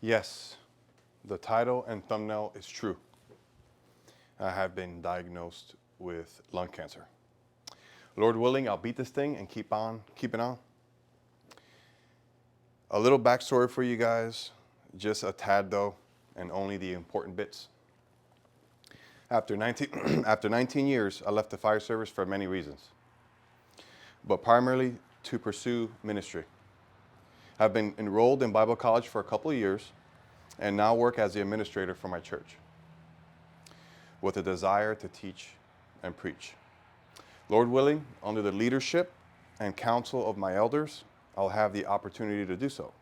Yes, the title and thumbnail is true. I have been diagnosed with lung cancer. Lord willing, I'll beat this thing and keep on keeping on. A little backstory for you guys, just a tad though, and only the important bits. After 19 years, I left the fire service for many reasons, but primarily to pursue ministry. I've been enrolled in Bible college for a couple of years and now work as the administrator for my church with a desire to teach and preach. Lord willing, under the leadership and counsel of my elders, I'll have the opportunity to do so.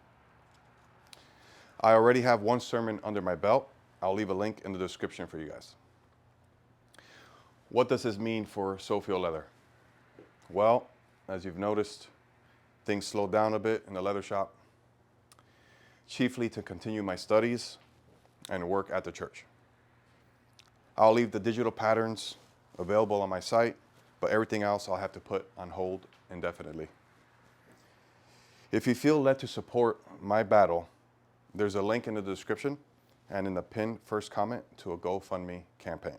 I already have one sermon under my belt. I'll leave a link in the description for you guys. What does this mean for Sophia Leather? Well, as you've noticed, things slowed down a bit in the leather shop, chiefly to continue my studies and work at the church. I'll leave the digital patterns available on my site, but everything else I'll have to put on hold indefinitely. If you feel led to support my battle, there's a link in the description and in the pinned first comment to a GoFundMe campaign.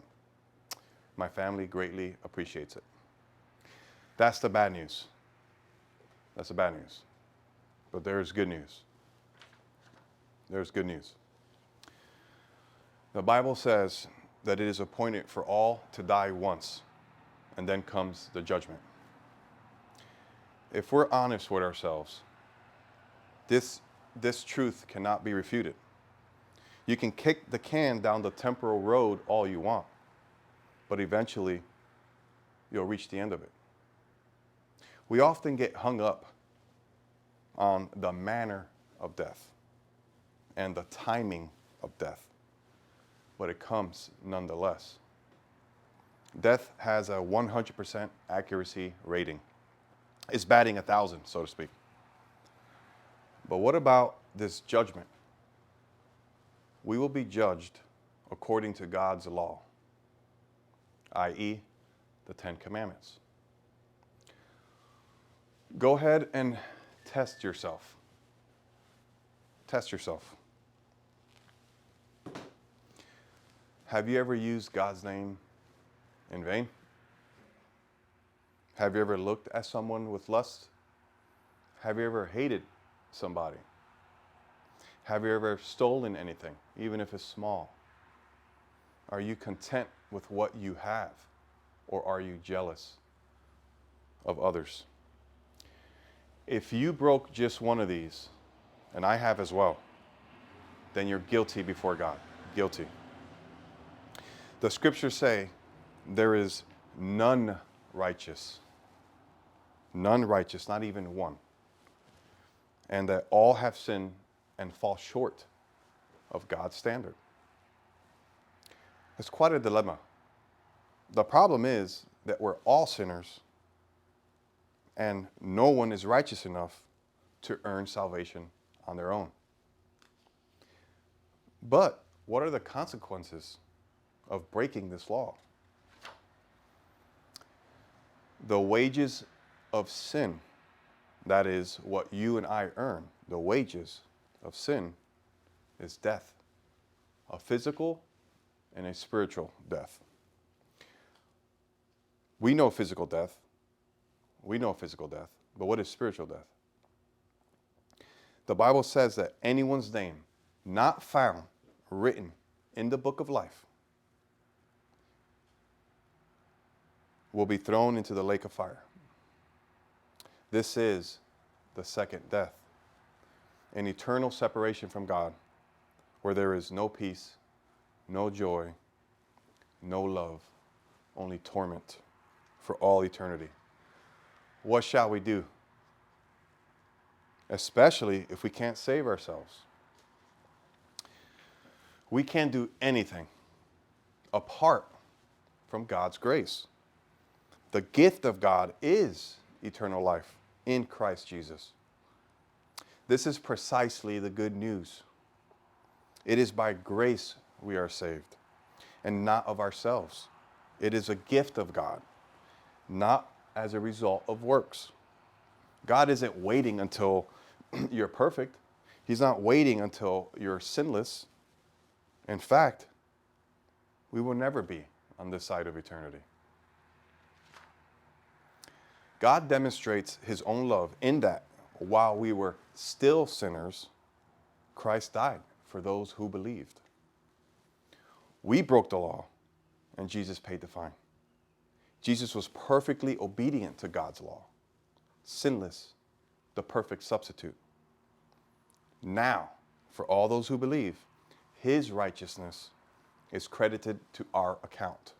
My family greatly appreciates it. That's the bad news. That's the bad news. But there is good news. There's good news. The Bible says that it is appointed for all to die once, and then comes the judgment. If we're honest with ourselves, this truth cannot be refuted. You can kick the can down the temporal road all you want, but eventually you'll reach the end of it. We often get hung up on the manner of death and the timing of death, but it comes nonetheless. Death has a 100% accuracy rating. It's batting 1,000, so to speak. But what about this judgment? We will be judged according to God's law, i.e., the 10 Commandments. Go ahead and test yourself. Test yourself. Have you ever used God's name in vain? Have you ever looked at someone with lust? Have you ever hated somebody? Have you ever stolen anything, even if it's small? Are you content with what you have, or are you jealous of others? If you broke just one of these, and I have as well, then you're guilty before God. Guilty. The scriptures say there is none righteous. None righteous, not even one. And that all have sinned and fall short of God's standard. It's quite a dilemma. The problem is that we're all sinners and no one is righteous enough to earn salvation on their own. But what are the consequences of breaking this law? The wages of sin, that is what you and I earn, the wages of sin is death, a physical and a spiritual death. We know physical death. We know physical death, but what is spiritual death? The Bible says that anyone's name not found written in the book of life will be thrown into the lake of fire. This is the second death, an eternal separation from God, where there is no peace, no joy, no love, only torment for all eternity. What shall we do? Especially if we can't save ourselves. We can't do anything apart from God's grace. The gift of God is eternal life in Christ Jesus. This is precisely the good news. It is by grace we are saved, and not of ourselves. It is a gift of God, not as a result of works. God isn't waiting until you're perfect. He's not waiting until you're sinless. In fact, we will never be on this side of eternity. God demonstrates his own love in that while we were still sinners, Christ died for those who believed. We broke the law, and Jesus paid the fine. Jesus was perfectly obedient to God's law, sinless, the perfect substitute. Now, for all those who believe, his righteousness is credited to our account.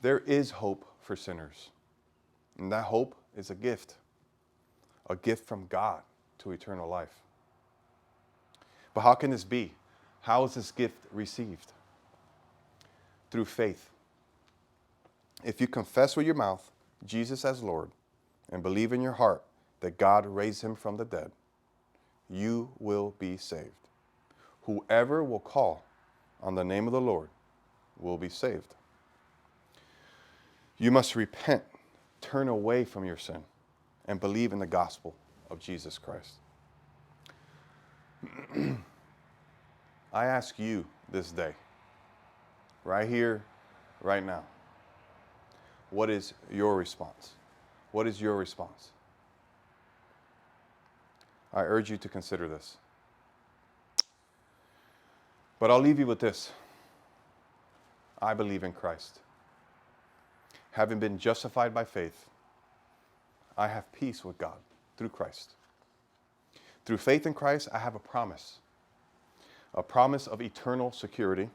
There is hope for sinners, and that hope is a gift from God to eternal life. But how can this be? How is this gift received? Through faith. If you confess with your mouth Jesus as Lord and believe in your heart that God raised him from the dead, you will be saved. Whoever will call on the name of the Lord will be saved. You must repent, turn away from your sin, and believe in the gospel of Jesus Christ. I ask you this day, right here, right now, what is your response? What is your response? I urge you to consider this. But I'll leave you with this. I believe in Christ. Having been justified by faith, I have peace with God through Christ. Through faith in Christ, I have a promise of eternal security,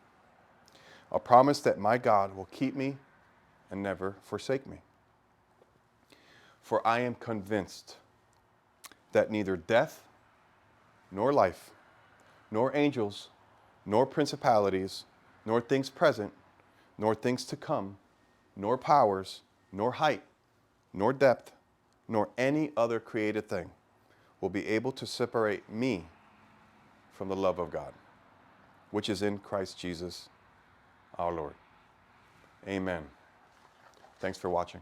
a promise that my God will keep me and never forsake me. For I am convinced that neither death, nor life, nor angels, nor principalities, nor things present, nor things to come, nor powers, nor height, nor depth, nor any other created thing will be able to separate me from the love of God, which is in Christ Jesus our Lord. Amen. Thanks for watching.